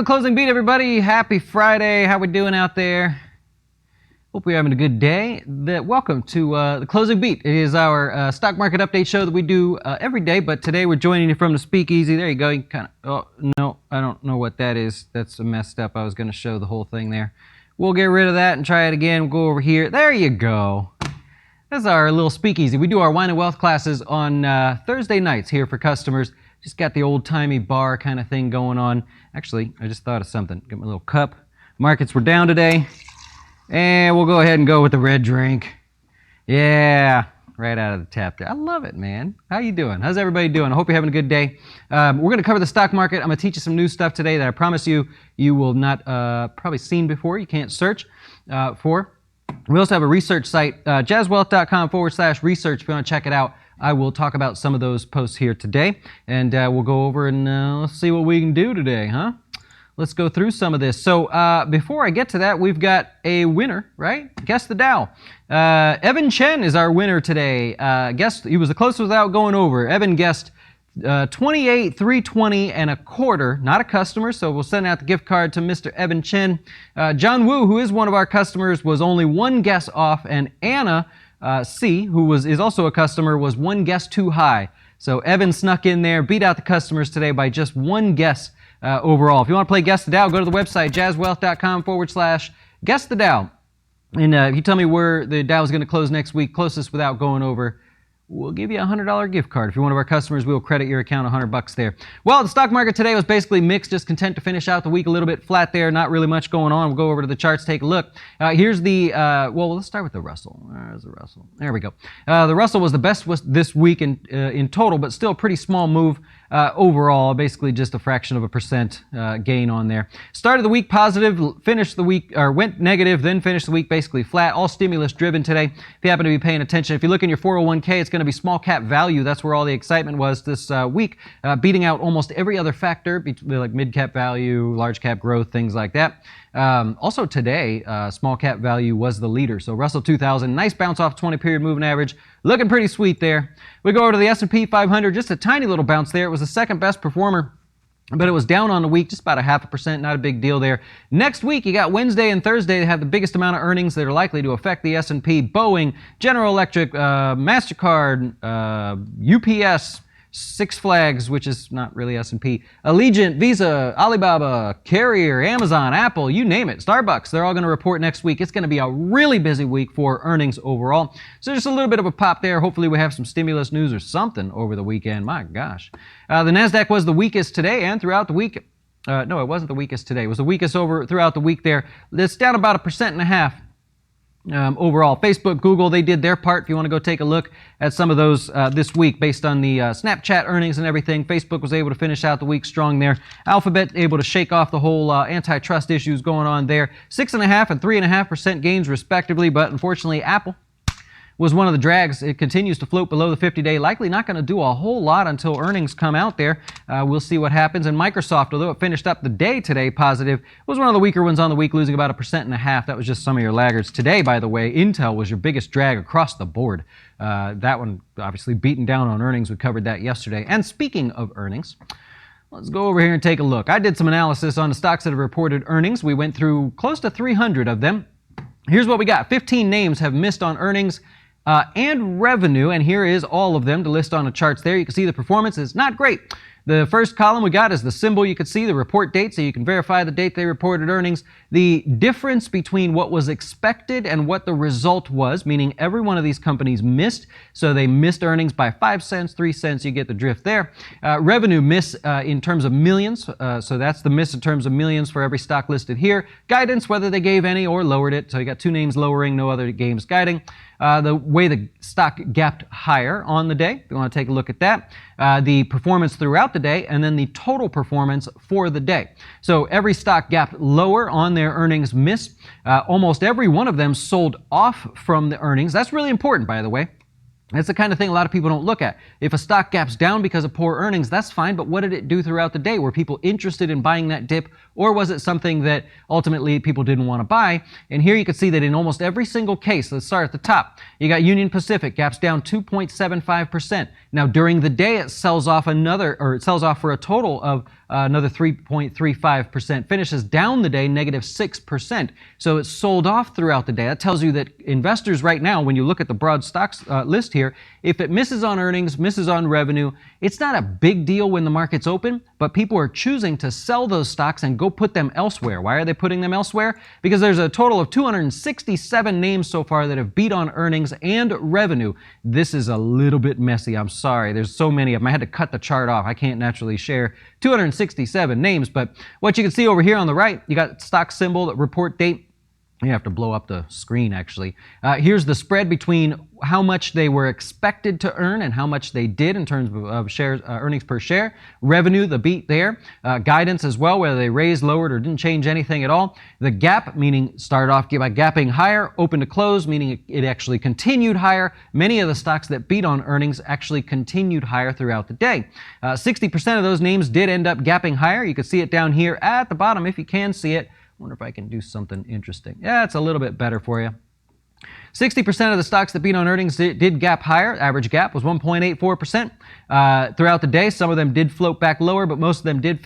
the Closing Beat, everybody. Happy Friday. How we doing out there? Hope you're having a good day. Welcome to the Closing Beat. It is our stock market update show that we do every day, but today we're joining you from the speakeasy. There you go. You kind of, oh, no, I don't know what that is. That's messed up. I was going to show the whole thing there. We'll get rid of that and try it again. We'll go over here. There you go. That's our little speakeasy. We do our wine and wealth classes on Thursday nights here for customers. Just got the old-timey bar kind of thing going on. Actually, I just thought of something. Get my little cup. Markets were down today. And we'll go ahead and go with the red drink. Yeah, right out of the tap there. I love it, man. How you doing? How's everybody doing? I hope you're having a good day. We're going to cover the stock market. I'm going to teach you some new stuff today that I promise you will not probably seen before. You can't search for. We also have a research site, jazzwealth.com/research if you want to check it out. I will talk about some of those posts here today, and we'll go over and let's see what we can do today, huh? Let's go through some of this. So before I get to that, we've got a winner, right? Guess the Dow. Evan Chen is our winner today. He was the closest without going over. Evan guessed 28,320 and a quarter, not a customer, so we'll send out the gift card to Mr. Evan Chen. John Wu, who is one of our customers, was only one guess off, and Anna C, who is also a customer, was one guess too high. So Evan snuck in there, beat out the customers today by just one guess overall. If you want to play Guess the Dow, go to the website, jazzwealth.com/guess the Dow. And if you tell me where the Dow is going to close next week, closest without going over, we'll give you a $100 gift card. If you're one of our customers, we'll credit your account $100 there. Well, the stock market today was basically mixed, just content to finish out the week a little bit flat there, not really much going on. We'll go over to the charts, take a look. Here's the, well, let's start with the Russell. There's the Russell. There we go. The Russell was the best this week in total, but still a pretty small move overall, basically just a fraction of a percent gain on there. Started the week positive, finished the week, or went negative, then finished the week basically flat, all stimulus driven today. If you happen to be paying attention, if you look in your 401k, it's going to be small cap value. That's where all the excitement was this week, beating out almost every other factor, like mid cap value, large cap growth, things like that. Also today, small cap value was the leader. So Russell 2000, nice bounce off 20-period moving average, looking pretty sweet there. We go over to the S&P 500, just a tiny little bounce there. It was the second best performer, but it was down on the week, just about 0.5%, not a big deal there. Next week, you got Wednesday and Thursday that have the biggest amount of earnings that are likely to affect the S&P. Boeing, General Electric, MasterCard, UPS, Six Flags, which is not really S&P, Allegiant, Visa, Alibaba, Carrier, Amazon, Apple, you name it, Starbucks, they're all going to report next week. It's going to be a really busy week for earnings overall. So just a little bit of a pop there. Hopefully we have some stimulus news or something over the weekend. My gosh. The NASDAQ was the weakest today and throughout the week. No, it wasn't the weakest today. It was the weakest throughout the week there. It's down about 1.5%. Overall, Facebook, Google, they did their part. If you want to go take a look at some of those this week based on the Snapchat earnings and everything, Facebook was able to finish out the week strong there. Alphabet able to shake off the whole antitrust issues going on there. 6.5% and 3.5% gains respectively, but unfortunately Apple was one of the drags. It continues to float below the 50-day, likely not going to do a whole lot until earnings come out there. We'll see what happens. And Microsoft, although it finished up the day today positive, was one of the weaker ones on the week, losing about 1.5%. That was just some of your laggards. Today, by the way, Intel was your biggest drag across the board. That one obviously beaten down on earnings. We covered that yesterday. And speaking of earnings, let's go over here and take a look. I did some analysis on the stocks that have reported earnings. We went through close to 300 of them. Here's what we got. 15 names have missed on earnings and revenue, and here is all of them to list on the charts there. You can see the performance is not great. The first column we got is the symbol. You can see the report date, so you can verify the date they reported earnings. The difference between what was expected and what the result was, meaning every one of these companies missed, so they missed earnings by 5 cents, 3 cents, you get the drift there. Revenue miss in terms of millions, so that's the miss in terms of millions for every stock listed here. Guidance, whether they gave any or lowered it, so you got 2 names lowering, no other games guiding. The way the stock gapped higher on the day, if you want to take a look at that. The performance throughout the day, and then the total performance for the day. So every stock gapped lower on their earnings miss. Almost every one of them sold off from the earnings. That's really important, by the way. That's the kind of thing a lot of people don't look at. If a stock gaps down because of poor earnings, that's fine, but what did it do throughout the day? Were people interested in buying that dip, or was it something that ultimately people didn't want to buy? And here you can see that in almost every single case, let's start at the top. You got Union Pacific, gaps down 2.75%. Now during the day, it sells off for a total of another 3.35%, finishes down the day negative 6%. So it's sold off throughout the day. That tells you that investors right now, when you look at the broad stocks list here, if it misses on earnings, misses on revenue, it's not a big deal when the market's open, but people are choosing to sell those stocks and go put them elsewhere. Why are they putting them elsewhere? Because there's a total of 267 names so far that have beat on earnings and revenue. This is a little bit messy. I'm sorry. There's so many of them. I had to cut the chart off. I can't naturally share 267 names, but what you can see over here on the right, you got stock symbol, report date. You have to blow up the screen, actually. Here's the spread between how much they were expected to earn and how much they did in terms of shares, earnings per share. Revenue, the beat there. Guidance as well, whether they raised, lowered, or didn't change anything at all. The gap, meaning started off by gapping higher. Open to close, meaning it actually continued higher. Many of the stocks that beat on earnings actually continued higher throughout the day. 60% of those names did end up gapping higher. You can see it down here at the bottom if you can see it. Wonder if I can do something interesting. Yeah, it's a little bit better for you. 60% of the stocks that beat on earnings did gap higher. Average gap was 1.84%. Throughout the day, some of them did float back lower, but most of them did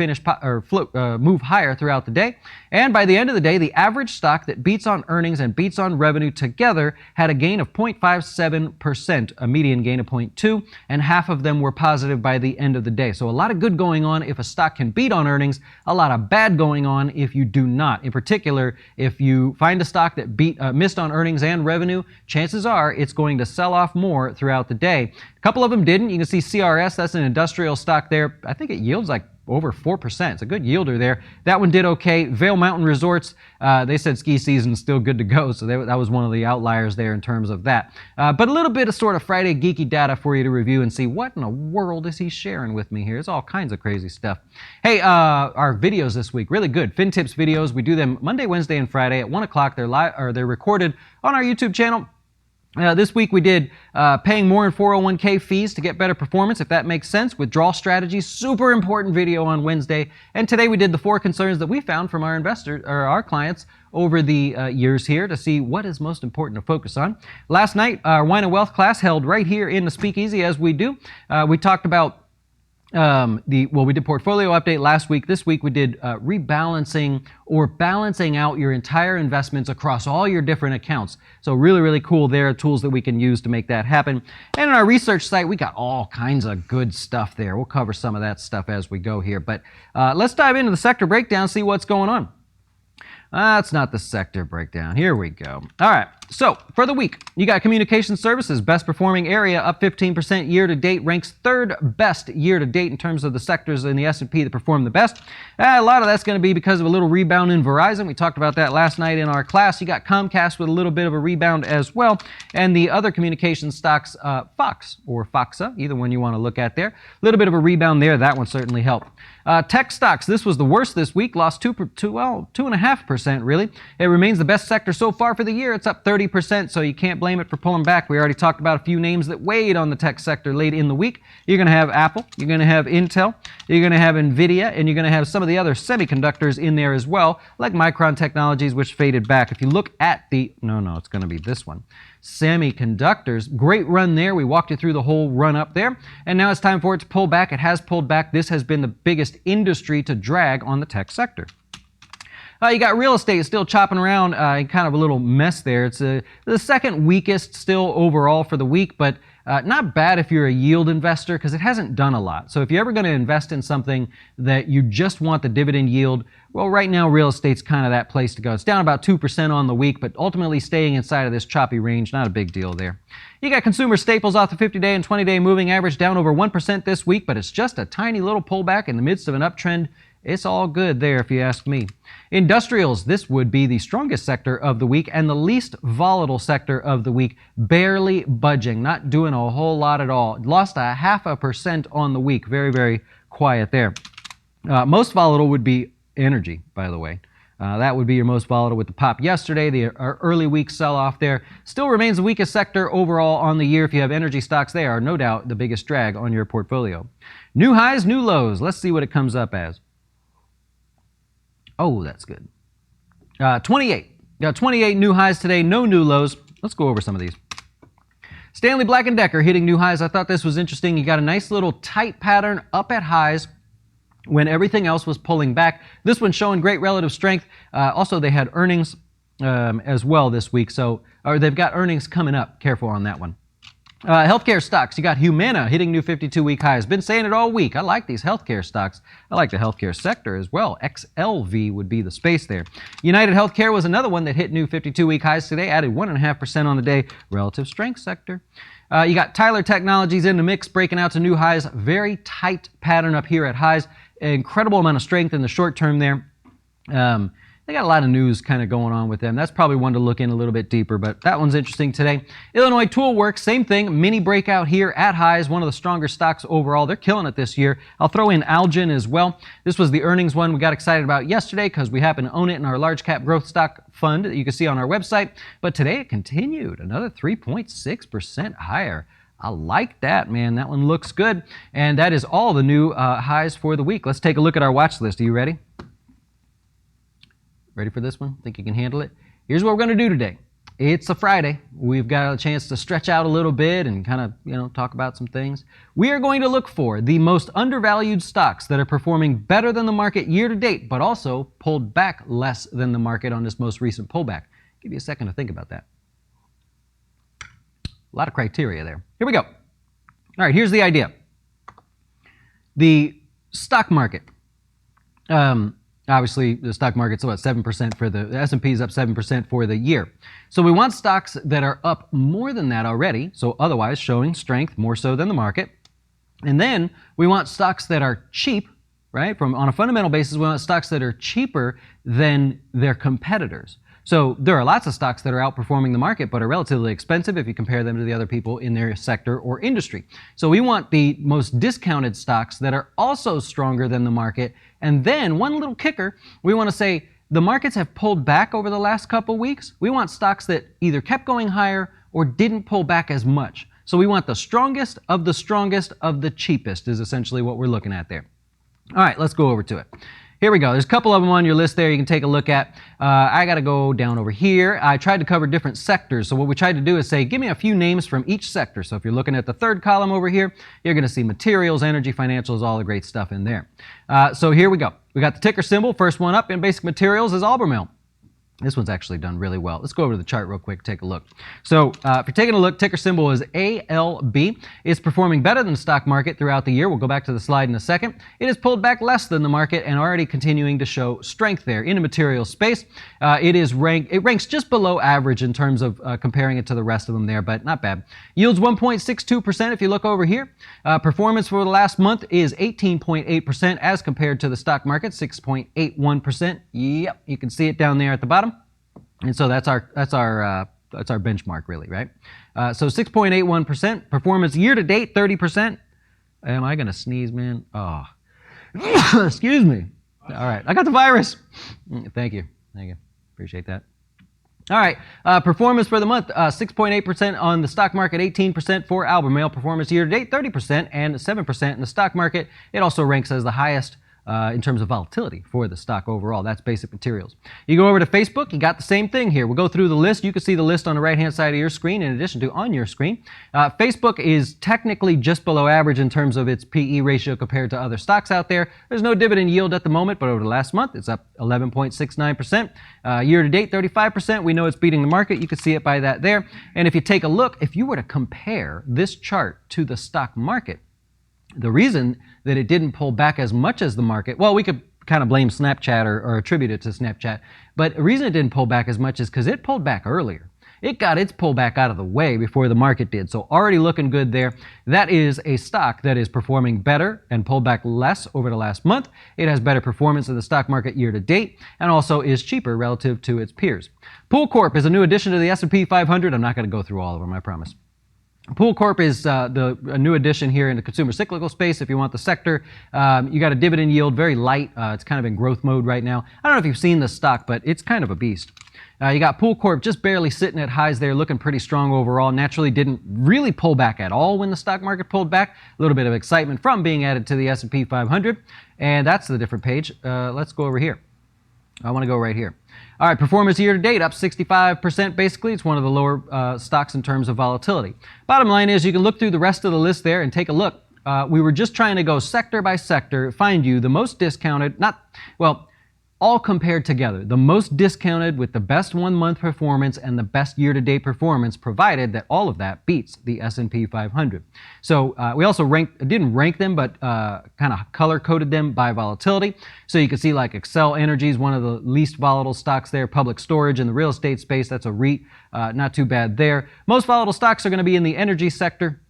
move higher throughout the day. And by the end of the day, the average stock that beats on earnings and beats on revenue together had a gain of 0.57%, a median gain of 0.2, and half of them were positive by the end of the day. So a lot of good going on if a stock can beat on earnings, a lot of bad going on if you do not. In particular, if you find a stock that missed on earnings and revenue, chances are it's going to sell off more throughout the day. A couple of them didn't. You can see CRS, that's an industrial stock there. I think it yields like over 4%. It's a good yielder there. That one did okay. Vail Mountain Resorts, they said ski season's still good to go, so that was one of the outliers there in terms of that. But a little bit of sort of Friday geeky data for you to review and see what in the world is he sharing with me here. It's all kinds of crazy stuff. Hey, our videos this week, really good. FinTips videos, we do them Monday, Wednesday, and Friday at 1 o'clock. They're recorded on our YouTube channel. This week we did paying more in 401k fees to get better performance, if that makes sense. Withdrawal strategies, super important video on Wednesday. And today we did the 4 concerns that we found from our investors or our clients over the years here to see what is most important to focus on. Last night, our Wine and Wealth class held right here in the Speakeasy as we do. We talked about we did portfolio update last week. This week we did rebalancing or balancing out your entire investments across all your different accounts. So really, really cool there, tools that we can use to make that happen. And on our research site, we got all kinds of good stuff there. We'll cover some of that stuff as we go here. But let's dive into the sector breakdown, see what's going on. That's not the sector breakdown. Here we go. All right. So for the week, you got communication services, best performing area, up 15% year to date, ranks 3rd best year to date in terms of the sectors in the S&P that perform the best. A lot of that's going to be because of a little rebound in Verizon. We talked about that last night in our class. You got Comcast with a little bit of a rebound as well. And the other communication stocks, Fox or Foxa, either one you want to look at there. A little bit of a rebound there. That one certainly helped. Tech stocks, this was the worst this week, lost 2.5% really. It remains the best sector so far for the year. It's up 30%, so you can't blame it for pulling back. We already talked about a few names that weighed on the tech sector late in the week. You're going to have Apple, you're going to have Intel, you're going to have Nvidia, and you're going to have some of the other semiconductors in there as well, like Micron Technologies, which faded back. If you look at it's going to be this one. Semiconductors, great run there. We walked you through the whole run up there, and now it's time for it to pull back. It has pulled back. This has been the biggest industry to drag on the tech sector. You got real estate still chopping around in kind of a little mess there. It's the second weakest still overall for the week, but not bad if you're a yield investor because it hasn't done a lot. So if you're ever going to invest in something that you just want the dividend yield, well, right now real estate's kind of that place to go. It's down about 2% on the week, but ultimately staying inside of this choppy range, not a big deal there. You got consumer staples off the 50-day and 20-day moving average down over 1% this week, but it's just a tiny little pullback in the midst of an uptrend. It's all good there if you ask me. Industrials, this would be the strongest sector of the week and the least volatile sector of the week, barely budging, not doing a whole lot at all. Lost 0.5% on the week. Very, very quiet there. Most volatile would be energy, by the way. That would be your most volatile with the pop yesterday. The early week sell-off there still remains the weakest sector overall on the year. If you have energy stocks, they are no doubt the biggest drag on your portfolio. New highs, new lows. Let's see what it comes up as. Oh, that's good. 28. Got 28 new highs today, no new lows. Let's go over some of these. Stanley Black & Decker hitting new highs. I thought this was interesting. You got a nice little tight pattern up at highs when everything else was pulling back. This one's showing great relative strength. Also, they had earnings as well this week, or they've got earnings coming up. Careful on that one. Healthcare stocks. You got Humana hitting new 52-week highs. Been saying it all week. I like these healthcare stocks. I like the healthcare sector as well. XLV would be the space there. United Healthcare was another one that hit new 52-week highs today, added 1.5% on the day. Relative strength sector. You got Tyler Technologies in the mix, breaking out to new highs. Very tight pattern up here at highs. Incredible amount of strength in the short term there. They got a lot of news kind of going on with them. That's probably one to look in a little bit deeper, but that one's interesting today. Illinois Tool Works, same thing, mini breakout here at highs, one of the stronger stocks overall. They're killing it this year. I'll throw in Algin as well. This was the earnings one we got excited about yesterday because we happen to own it in our large cap growth stock fund that you can see on our website. But today it continued, another 3.6% higher. I like that, man. That one looks good. And that is all the new highs for the week. Let's take a look at our watch list. Are you ready? Ready for this one? Think you can handle it? Here's what we're going to do today. It's a Friday. We've got a chance to stretch out a little bit and kind of, talk about some things. We are going to look for the most undervalued stocks that are performing better than the market year to date, but also pulled back less than the market on this most recent pullback. Give you a second to think about that. A lot of criteria there. Here we go. All right, here's the idea. The stock market. Obviously, the stock market's about 7% for the S&P is up 7% for the year. So we want stocks that are up more than that already, so otherwise showing strength more so than the market. And then we want stocks that are cheap, right? On a fundamental basis, we want stocks that are cheaper than their competitors. So there are lots of stocks that are outperforming the market but are relatively expensive if you compare them to the other people in their sector or industry. So we want the most discounted stocks that are also stronger than the market. And then one little kicker, we want to say the markets have pulled back over the last couple weeks. We want stocks that either kept going higher or didn't pull back as much. So we want the strongest of the cheapest is essentially what we're looking at there. All right, let's go over to it. Here we go. There's a couple of them on your list there you can take a look at. I got to go down over here. I tried to cover different sectors. So what we tried to do is say, give me a few names from each sector. So if you're looking at the third column over here, you're going to see materials, energy, financials, all the great stuff in there. So here we go. We got the ticker symbol. First one up in basic materials is Albemarle. This one's actually done really well. Let's go over to the chart real quick, take a look. So if you're taking a look, ticker symbol is ALB. It's performing better than the stock market throughout the year. We'll go back to the slide in a second. It has pulled back less than the market and already continuing to show strength there in the material space. It ranks just below average in terms of comparing it to the rest of them there, but not bad. Yields 1.62% if you look over here. Performance for the last month is 18.8% as compared to the stock market, 6.81%. Yep, you can see it down there at the bottom. And so that's our benchmark really, right? So 6.81%. Performance year to date, 30%. Am I going to sneeze, man? Oh, excuse me. All right, I got the virus. Thank you. Appreciate that. All right, performance for the month, 6.8% on the stock market, 18% for Albemarle. Performance year to date, 30% and 7% in the stock market. It also ranks as the highest in terms of volatility for the stock overall. That's basic materials. You go over to Facebook, you got the same thing here. We'll go through the list. You can see the list on the right-hand side of your screen in addition to on your screen. Facebook is technically just below average in terms of its PE ratio compared to other stocks out there. There's no dividend yield at the moment, but over the last month, it's up 11.69%. Year to date, 35%. We know it's beating the market. You can see it by that there. And if you take a look, if you were to compare this chart to the stock market, the reason that it didn't pull back as much as the market, well, we could kind of blame Snapchat or attribute it to Snapchat, but the reason it didn't pull back as much is because it pulled back earlier. It got its pullback out of the way before the market did, so already looking good there. That is a stock that is performing better and pulled back less over the last month. It has better performance in the stock market year to date and also is cheaper relative to its peers. Pool Corp is a new addition to the S&P 500. I'm not going to go through all of them, I promise. Pool Corp is a new addition here in the consumer cyclical space. If you want the sector, you got a dividend yield, very light. It's kind of in growth mode right now. I don't know if you've seen this stock, but it's kind of a beast. You got Pool Corp just barely sitting at highs there, looking pretty strong overall. Naturally didn't really pull back at all when the stock market pulled back. A little bit of excitement from being added to the S&P 500. And that's the different page. Let's go over here. I want to go right here. All right, performance year to date up 65% basically. It's one of the lower stocks in terms of volatility. Bottom line is you can look through the rest of the list there and take a look. We were just trying to go sector by sector, find you the most discounted, all compared together. The most discounted with the best 1 month performance and the best year to date performance, provided that all of that beats the S&P 500. So we also didn't rank them, but kind of color coded them by volatility. So you can see like Xcel Energy is one of the least volatile stocks there. Public Storage in the real estate space, that's a REIT, not too bad there. Most volatile stocks are going to be in the energy sector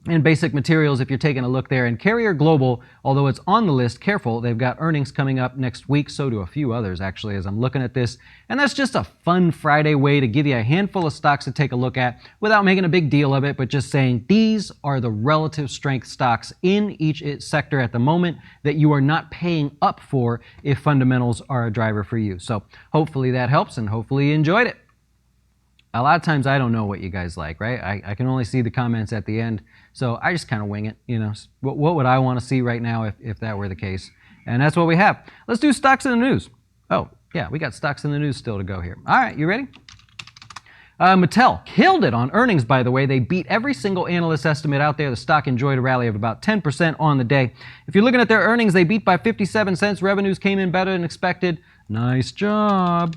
and basic materials if you're taking a look there. And Carrier Global, although it's on the list, careful, they've got earnings coming up next week, so do a few others actually as I'm looking at this. And that's just a fun Friday way to give you a handful of stocks to take a look at without making a big deal of it, but just saying these are the relative strength stocks in each sector at the moment that you are not paying up for if fundamentals are a driver for you. So hopefully that helps and hopefully you enjoyed it. A lot of times I don't know what you guys like, right? I can only see the comments at the end, so I just kind of wing it, you know. What would I want to see right now if that were the case? And that's what we have. Let's do stocks in the news. Oh, yeah, we got stocks in the news still to go here. All right, you ready? Mattel killed it on earnings, by the way. They beat every single analyst estimate out there. The stock enjoyed a rally of about 10% on the day. If you're looking at their earnings, they beat by 57 cents. Revenues came in better than expected. Nice job.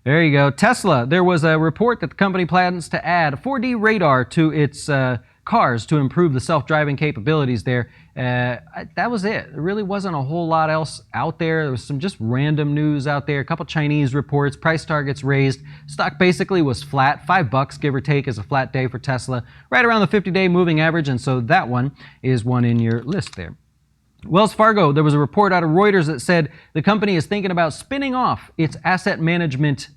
There you go. Tesla, there was a report that the company plans to add a 4D radar to its cars to improve the self-driving capabilities there. That was it. There really wasn't a whole lot else out there. There was some just random news out there, a couple Chinese reports, price targets raised. Stock basically was flat, $5 give or take is a flat day for Tesla, right around the 50-day moving average, and so that one is one in your list there. Wells Fargo, there was a report out of Reuters that said the company is thinking about spinning off its asset management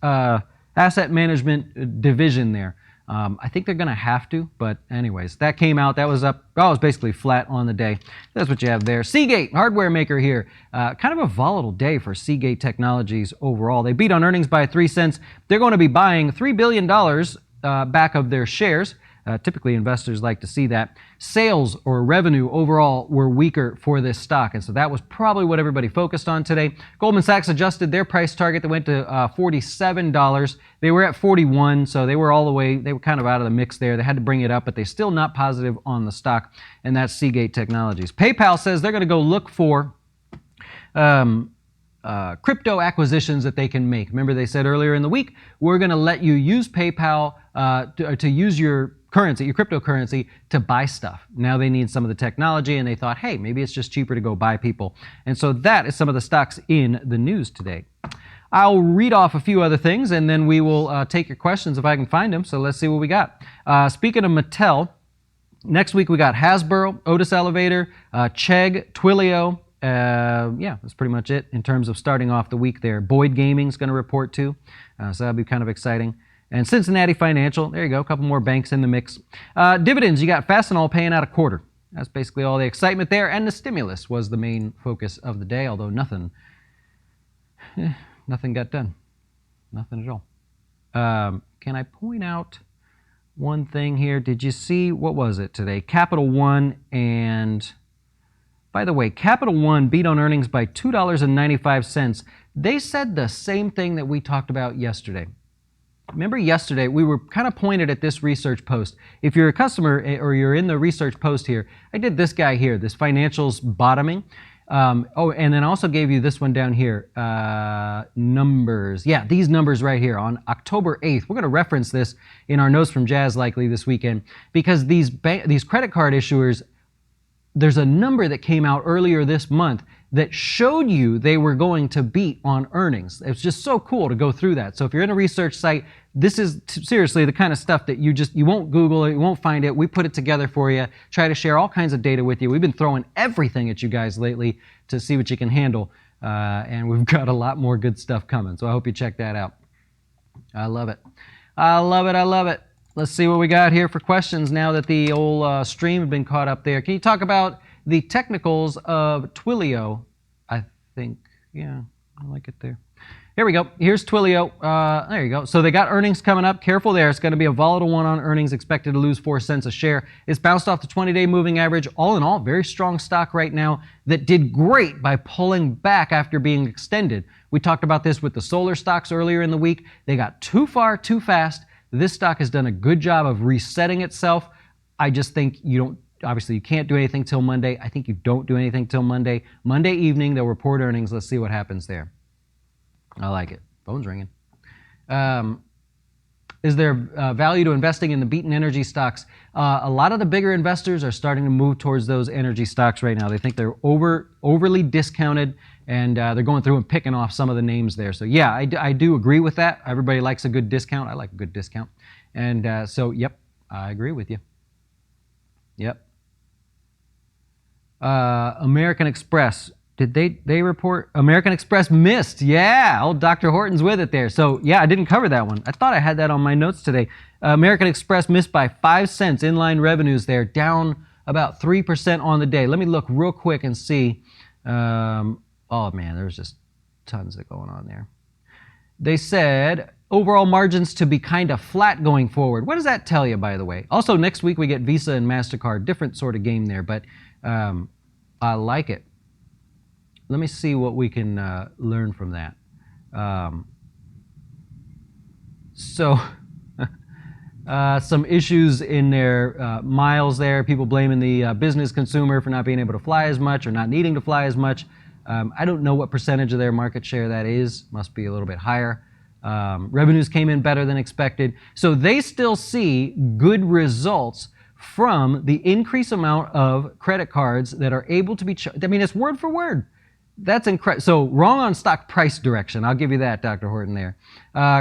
division there. I think they're going to have to, but anyways, that came out. That was up. Oh, it was basically flat on the day. That's what you have there. Seagate, hardware maker here. Kind of a volatile day for Seagate Technologies overall. They beat on earnings by 3 cents. They're going to be buying $3 billion back of their shares. Typically, investors like to see that. Sales or revenue overall were weaker for this stock, and so that was probably what everybody focused on today. Goldman Sachs adjusted their price target. They went to $47. They were at 41, so they were all the way, they were kind of out of the mix there. They had to bring it up, but they're still not positive on the stock, and that's Seagate Technologies. PayPal says they're going to go look for crypto acquisitions that they can make. Remember they said earlier in the week, we're going to let you use PayPal to use your currency, your cryptocurrency, to buy stuff. Now they need some of the technology, and they thought, hey, maybe it's just cheaper to go buy people. And so that is some of the stocks in the news today. I'll read off a few other things, and then we will take your questions if I can find them. So let's see what we got. Speaking of Mattel, next week we got Hasbro, Otis Elevator, Chegg, Twilio. Yeah, that's pretty much it in terms of starting off the week there. Boyd Gaming is going to report too, so that'll be kind of exciting. And Cincinnati Financial, there you go, a couple more banks in the mix. Dividends, you got Fastenal paying out a quarter. That's basically all the excitement there, and the stimulus was the main focus of the day, although nothing got done. Nothing at all. Can I point out one thing here? Did you see, what was it today? Capital One, and by the way, Capital One beat on earnings by $2.95. They said the same thing that we talked about yesterday. Remember yesterday, we were kind of pointed at this research post. If you're a customer or you're in the research post here, I did this guy here, this financials bottoming. Oh, and then also gave you this one down here, numbers. Yeah, these numbers right here on October 8th. We're going to reference this in our notes from Jazz likely this weekend because these credit card issuers, there's a number that came out earlier this month that showed you they were going to beat on earnings. It's just so cool to go through that. So if you're in a research site, this is seriously the kind of stuff that you won't Google it, you won't find it. We put it together for you, try to share all kinds of data with you. We've been throwing everything at you guys lately to see what you can handle. And we've got a lot more good stuff coming. So I hope you check that out. I love it. I love it. I love it. let's see what we got here for questions now that the old stream had been caught up there. Can you talk about the technicals of Twilio? I think, yeah, I like it there. Here we go. Here's Twilio. There you go. So they got earnings coming up. Careful there. It's going to be a volatile one on earnings, expected to lose 4 cents a share. It's bounced off the 20-day moving average. All in all, very strong stock right now that did great by pulling back after being extended. We talked about this with the solar stocks earlier in the week. They got too far, too fast. This stock has done a good job of resetting itself. I just think obviously you can't do anything till Monday. I think you don't do anything till Monday. Monday evening, they'll report earnings. Let's see what happens there. I like it. Phone's ringing. Is there value to investing in the beaten energy stocks? A lot of the bigger investors are starting to move towards those energy stocks right now. They think they're overly discounted, and they're going through and picking off some of the names there. So yeah, I do agree with that. Everybody likes a good discount. I like a good discount. And so, yep, I agree with you. Yep. American Express. Did they report? American Express missed. Yeah, old Dr. Horton's with it there. So yeah, I didn't cover that one. I thought I had that on my notes today. American Express missed by 5 cents. Inline revenues there, down about 3% on the day. Let me look real quick and see. Oh man, there's just tons of going on there. They said overall margins to be kind of flat going forward. What does that tell you, by the way? Also, next week we get Visa and MasterCard. Different sort of game there, but I like it. Let me see what we can learn from that. Some issues in their miles there. People blaming the business consumer for not being able to fly as much or not needing to fly as much. I don't know what percentage of their market share that is. Must be a little bit higher. Revenues came in better than expected. So they still see good results from the increased amount of credit cards that are able to be charged. I mean, it's word for word. That's incredible. So wrong on stock price direction. I'll give you that, Dr. Horton there.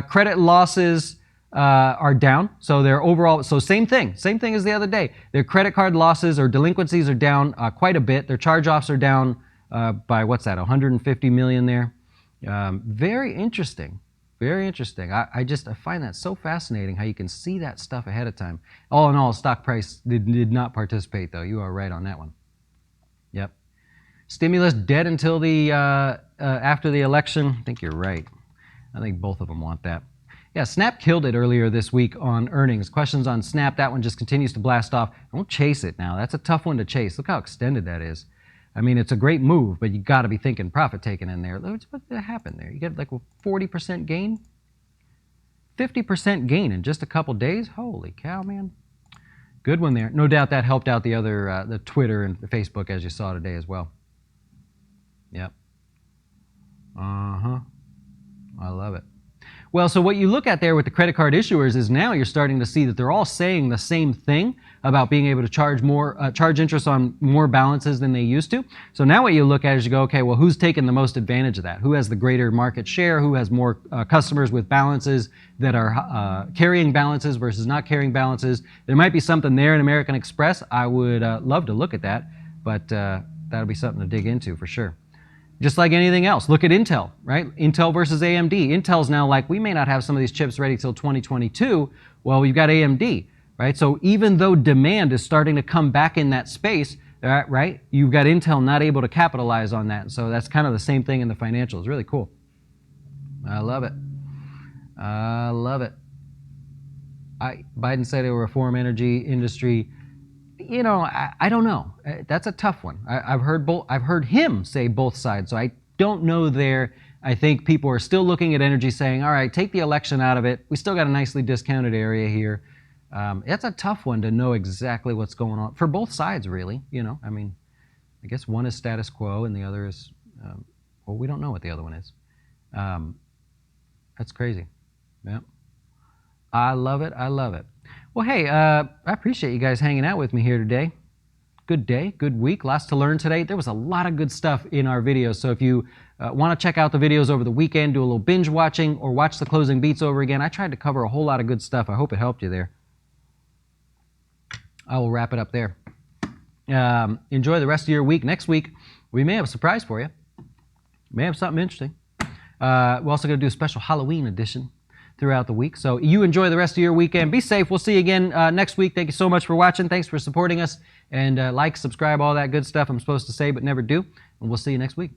Credit losses are down. So they're overall, so same thing as the other day. Their credit card losses or delinquencies are down quite a bit. Their charge-offs are down by, what's that, 150 million there. Very interesting. Very interesting. I find that so fascinating how you can see that stuff ahead of time. All in all, stock price did not participate, though. You are right on that one. Yep. Stimulus dead until the after the election. I think you're right. I think both of them want that. Yeah, Snap killed it earlier this week on earnings. Questions on Snap, that one just continues to blast off. Don't chase it now. That's a tough one to chase. Look how extended that is. I mean, it's a great move, but you got to be thinking profit taking in there. What happened there? You get like a 40% gain? 50% gain in just a couple days? Holy cow, man. Good one there. No doubt that helped out the other, the Twitter and the Facebook, as you saw today as well. Yep. I love it. Well, so what you look at there with the credit card issuers is now you're starting to see that they're all saying the same thing about being able to charge interest on more balances than they used to. So now what you look at is you go, okay, well, who's taking the most advantage of that? Who has the greater market share? Who has more customers with balances that are carrying balances versus not carrying balances? There might be something there in American Express. I would love to look at that, but that'll be something to dig into for sure. Just like anything else, look at Intel, right? Intel versus AMD. Intel's now like, we may not have some of these chips ready till 2022. Well, we've got AMD, right? So even though demand is starting to come back in that space, right? You've got Intel not able to capitalize on that. So that's kind of the same thing in the financials. Really cool. I love it. I love it. Biden said it will reform energy industry. You know, I don't know. That's a tough one. I've heard him say both sides, so I don't know there. I think people are still looking at energy saying, all right, take the election out of it. We still got a nicely discounted area here. It's a tough one to know exactly what's going on for both sides, really. You know, I mean, I guess one is status quo and the other is, well, we don't know what the other one is. That's crazy. Yeah. I love it. I love it. Well, hey, I appreciate you guys hanging out with me here today. Good day, good week, lots to learn today. There was a lot of good stuff in our videos, so if you want to check out the videos over the weekend, do a little binge watching, or watch the closing beats over again, I tried to cover a whole lot of good stuff. I hope it helped you there. I will wrap it up there. Enjoy the rest of your week. Next week, we may have a surprise for you. We may have something interesting. We're also going to do a special Halloween edition. throughout the week. So you enjoy the rest of your weekend. Be safe. We'll see you again next week. Thank you so much for watching. Thanks for supporting us. And like, subscribe, all that good stuff I'm supposed to say but never do. And we'll see you next week.